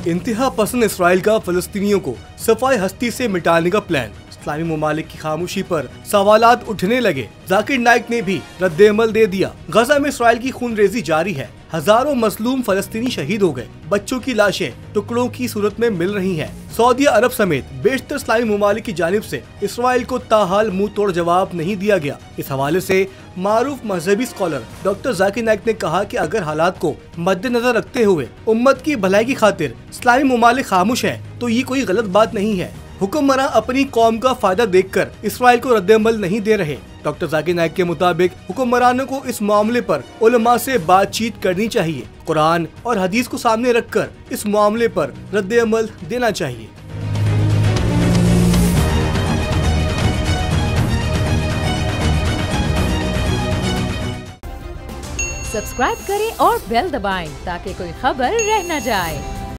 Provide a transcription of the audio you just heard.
इंतहा पसंद इसराइल का फलस्तीनियों को सफाई हस्ती से मिटाने का प्लान। इस्लामी ममालिक की खामोशी पर सवालात उठने लगे। जाकिर नाइक ने भी रद्द-ए-अमल दे दिया। गजा में इसराइल की खूनरेजी जारी है। हजारों मजलूम फलस्तीनी शहीद हो गए। बच्चों की लाशें टुकड़ों की सूरत में मिल रही हैं। सऊदी अरब समेत बेशतर इस्लामी ममालिक की जानिब से इसराइल को ताहाल मुंह तोड़ जवाब नहीं दिया गया। इस हवाले से मारूफ मजहबी स्कॉलर डॉक्टर जाकिर नाइक ने कहा कि अगर हालात को मद्देनजर रखते हुए उम्मत की भलाई की खातिर इस्लामी ममालिक खामोश है तो ये कोई गलत बात नहीं है। हुक्मरान अपनी कौम का फायदा देखकर इसराइल को रद्द-ए-अमल नहीं दे रहे। डॉक्टर जाकिर नाइक के मुताबिक हुक्मरानों को इस मामले पर उलमा से बातचीत करनी चाहिए। कुरान और हदीस को सामने रखकर इस मामले पर रद्द-ए-अमल देना चाहिए। सब्सक्राइब करें और बेल दबाएं ताकि कोई खबर रह न जाए।